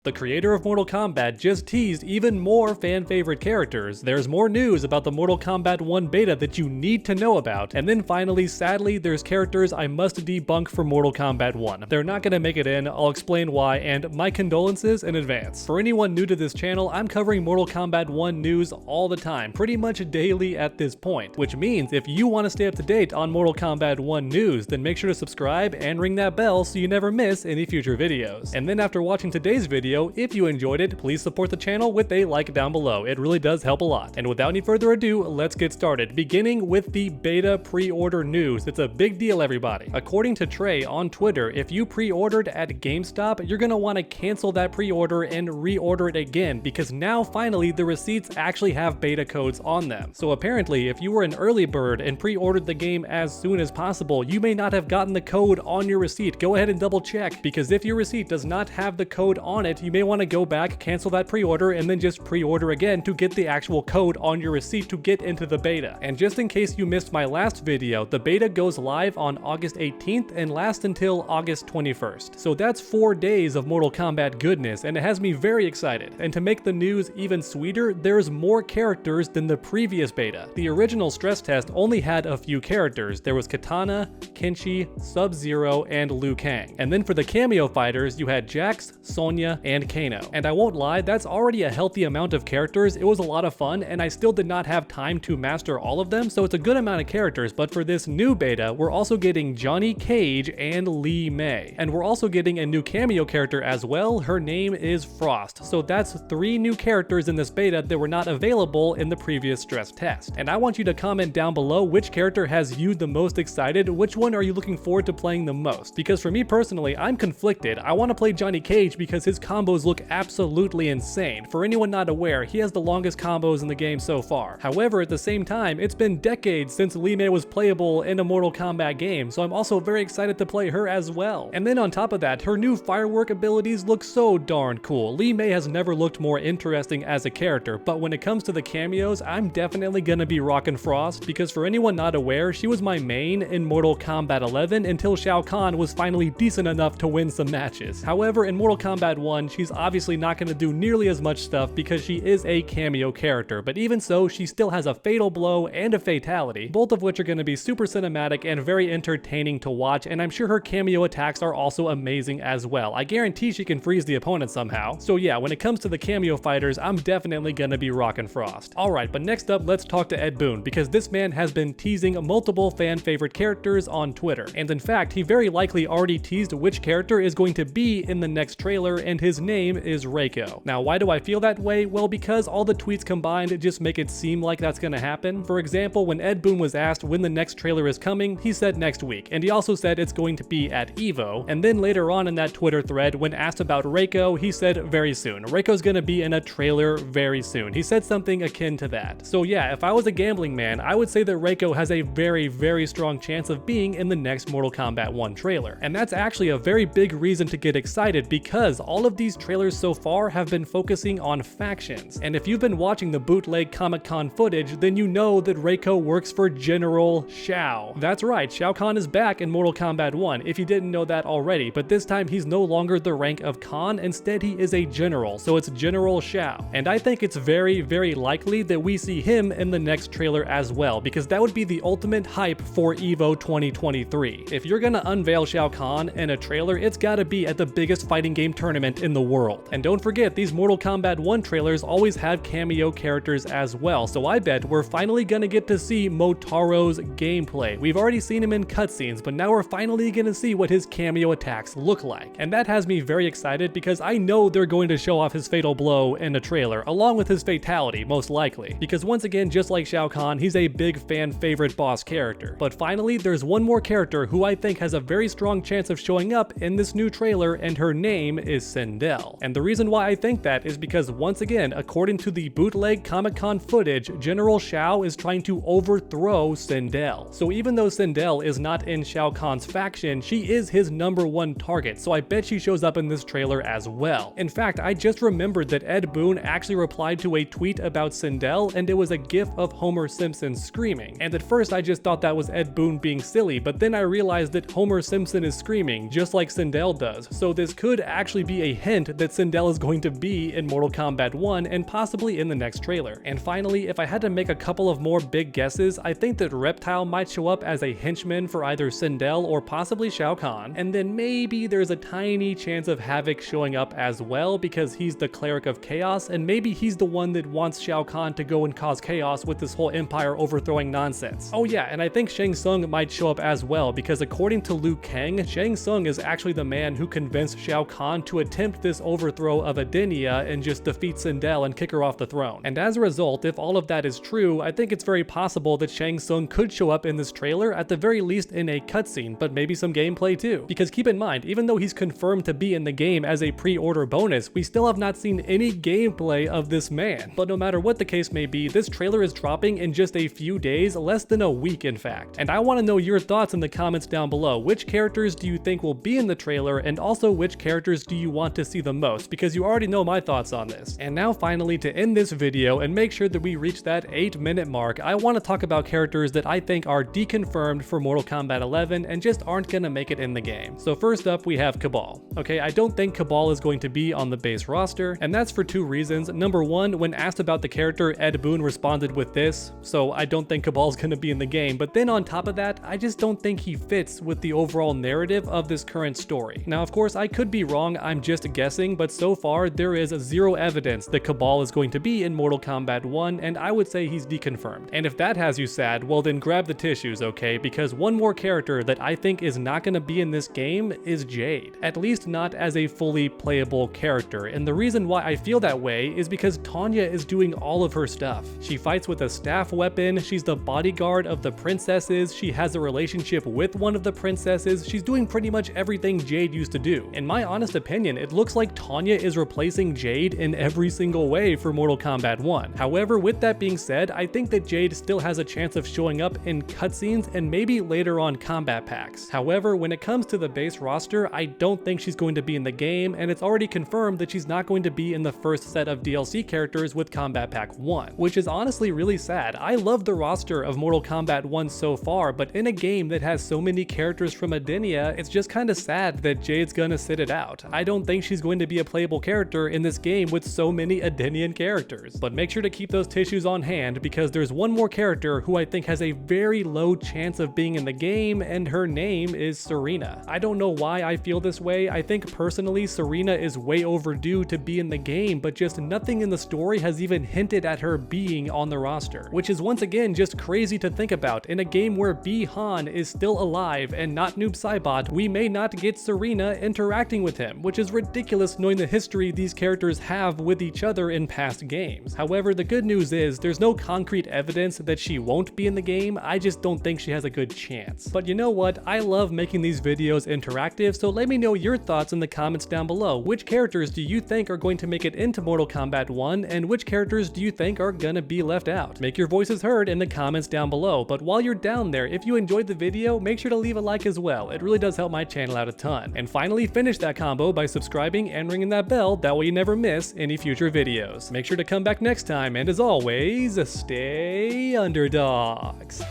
The creator of Mortal Kombat just teased even more fan-favorite characters, there's more news about the Mortal Kombat 1 beta that you need to know about, and then finally, sadly, there's characters I must debunk for Mortal Kombat 1. They're not gonna make it in, I'll explain why, and my condolences in advance. For anyone new to this channel, I'm covering Mortal Kombat 1 news all the time, pretty much daily at this point, which means if you want to stay up to date on Mortal Kombat 1 news, then make sure to subscribe and ring that bell so you never miss any future videos. And then after watching today's video, if you enjoyed it, please support the channel with a like down below. It really does help a lot. And without any further ado, let's get started. Beginning with the beta pre-order news. It's a big deal, everybody. According to Trey on Twitter, if you pre-ordered at GameStop, you're gonna want to cancel that pre-order and reorder it again, because now finally the receipts actually have beta codes on them. So apparently, if you were an early bird and pre-ordered the game as soon as possible, you may not have gotten the code on your receipt. Go ahead and double check, because if your receipt does not have the code on it, you may want to go back, cancel that pre-order, and then just pre-order again to get the actual code on your receipt to get into the beta. And just in case you missed my last video, the beta goes live on August 18th and lasts until August 21st. So that's 4 days of Mortal Kombat goodness, and it has me very excited. And to make the news even sweeter, there's more characters than the previous beta. The original stress test only had a few characters. There was Kitana, Kenshi, Sub-Zero, and Liu Kang. And then for the cameo fighters, you had Jax, Sonya, and Kano. And I won't lie, that's already a healthy amount of characters. It was a lot of fun, and I still did not have time to master all of them, so it's a good amount of characters. But for this new beta, we're also getting Johnny Cage and Li Mei. And we're also getting a new cameo character as well. Her name is Frost. So that's 3 new characters in this beta that were not available in the previous stress test. And I want you to comment down below which character has you the most excited. Which one are you looking forward to playing the most? Because for me personally, I'm conflicted. I want to play Johnny Cage because his combos look absolutely insane. For anyone not aware, he has the longest combos in the game so far. However, at the same time, it's been decades since Li Mei was playable in a Mortal Kombat game, so I'm also very excited to play her as well. And then on top of that, her new firework abilities look so darn cool. Li Mei has never looked more interesting as a character, but when it comes to the cameos, I'm definitely gonna be rocking Frost, because for anyone not aware, she was my main in Mortal Kombat 11 until Shao Kahn was finally decent enough to win some matches. However, in Mortal Kombat 1, she's obviously not going to do nearly as much stuff because she is a cameo character, but even so, she still has a fatal blow and a fatality, both of which are going to be super cinematic and very entertaining to watch, and I'm sure her cameo attacks are also amazing as well. I guarantee she can freeze the opponent somehow. So yeah, when it comes to the cameo fighters, I'm definitely going to be rocking Frost. Alright, but next up, let's talk to Ed Boon, because this man has been teasing multiple fan favorite characters on Twitter, and in fact, he very likely already teased which character is going to be in the next trailer, and his name is Reiko. Now, why do I feel that way? Well, because all the tweets combined just make it seem like that's gonna happen. For example, when Ed Boon was asked when the next trailer is coming, he said next week, and he also said it's going to be at EVO. And then later on in that Twitter thread, when asked about Reiko, he said very soon. Reiko's gonna be in a trailer very soon. He said something akin to that. So yeah, if I was a gambling man, I would say that Reiko has a very, very strong chance of being in the next Mortal Kombat 1 trailer. And that's actually a very big reason to get excited, because all of these trailers so far have been focusing on factions. And if you've been watching the bootleg Comic-Con footage, then you know that Reiko works for General Shao. That's right, Shao Kahn is back in Mortal Kombat 1, if you didn't know that already, but this time he's no longer the rank of Kahn, instead he is a general, so it's General Shao. And I think it's very, very likely that we see him in the next trailer as well, because that would be the ultimate hype for EVO 2023. If you're gonna unveil Shao Kahn in a trailer, it's gotta be at the biggest fighting game tournament in the world. And don't forget, these Mortal Kombat 1 trailers always have cameo characters as well, so I bet we're finally gonna get to see Motaro's gameplay. We've already seen him in cutscenes, but now we're finally gonna see what his cameo attacks look like. And that has me very excited, because I know they're going to show off his fatal blow in a trailer, along with his fatality, most likely. Because once again, just like Shao Kahn, he's a big fan favorite boss character. But finally, there's one more character who I think has a very strong chance of showing up in this new trailer, and her name is Sindel. And the reason why I think that is because, once again, according to the bootleg Comic-Con footage, General Shao is trying to overthrow Sindel. So even though Sindel is not in Shao Kahn's faction, she is his #1 target, so I bet she shows up in this trailer as well. In fact, I just remembered that Ed Boon actually replied to a tweet about Sindel, and it was a gif of Homer Simpson screaming. And at first I just thought that was Ed Boon being silly, but then I realized that Homer Simpson is screaming just like Sindel does, so this could actually be a hint hint that Sindel is going to be in Mortal Kombat 1 and possibly in the next trailer. And finally, if I had to make a couple of more big guesses, I think that Reptile might show up as a henchman for either Sindel or possibly Shao Kahn, and then maybe there's a tiny chance of Havoc showing up as well because he's the cleric of chaos, and maybe he's the one that wants Shao Kahn to go and cause chaos with this whole empire overthrowing nonsense. Oh yeah, and I think Shang Tsung might show up as well because according to Liu Kang, Shang Tsung is actually the man who convinced Shao Kahn to attempt this overthrow of Edenia and just defeat Sindel and kick her off the throne. And as a result, if all of that is true, I think it's very possible that Shang Tsung could show up in this trailer, at the very least in a cutscene, but maybe some gameplay too. Because keep in mind, even though he's confirmed to be in the game as a pre-order bonus, we still have not seen any gameplay of this man. But no matter what the case may be, this trailer is dropping in just a few days, less than a week in fact. And I want to know your thoughts in the comments down below. Which characters do you think will be in the trailer, and also which characters do you want to see the most? Because you already know my thoughts on this. And now finally, to end this video and make sure that we reach that 8-minute mark, I want to talk about characters that I think are deconfirmed for Mortal Kombat 11 and just aren't gonna make it in the game. So first up, we have Cabal. Okay, I don't think Cabal is going to be on the base roster, and that's for two reasons. Number one, when asked about the character, Ed Boon responded with this, so I don't think Cabal's gonna be in the game. But then on top of that, I just don't think he fits with the overall narrative of this current story. Now, of course, I could be wrong, I'm just guessing, but so far there is zero evidence that Cabal is going to be in Mortal Kombat 1, and I would say he's deconfirmed. And if that has you sad, well then grab the tissues, okay? Because one more character that I think is not gonna be in this game is Jade. At least not as a fully playable character, and the reason why I feel that way is because Tanya is doing all of her stuff. She fights with a staff weapon, she's the bodyguard of the princesses, she has a relationship with one of the princesses, she's doing pretty much everything Jade used to do. In my honest opinion, it looks like Tanya is replacing Jade in every single way for Mortal Kombat 1. However, with that being said, I think that Jade still has a chance of showing up in cutscenes and maybe later on combat packs. However, when it comes to the base roster, I don't think she's going to be in the game, and it's already confirmed that she's not going to be in the first set of DLC characters with Combat Pack 1, which is honestly really sad. I love the roster of Mortal Kombat 1 so far, but in a game that has so many characters from Edenia, it's just kinda sad that Jade's gonna sit it out. I don't think she's going to be a playable character in this game with so many Edenian characters. But make sure to keep those tissues on hand because there's one more character who I think has a very low chance of being in the game, and her name is Serena. I don't know why I feel this way. I think personally Serena is way overdue to be in the game, but just nothing in the story has even hinted at her being on the roster, which is once again just crazy to think about. In a game where Bi-Han is still alive and not Noob Saibot, we may not get Serena interacting with him, which is ridiculous knowing the history these characters have with each other in past games. However, the good news is there's no concrete evidence that she won't be in the game. I just don't think she has a good chance. But you know what? I love making these videos interactive, so let me know your thoughts in the comments down below. Which characters do you think are going to make it into Mortal Kombat 1, and which characters do you think are gonna be left out? Make your voices heard in the comments down below. But while you're down there, if you enjoyed the video, make sure to leave a like as well. It really does help my channel out a ton. And finally, finish that combo by subscribing and ringing that bell, that way you never miss any future videos. Make sure to come back next time, and as always, stay underdogs.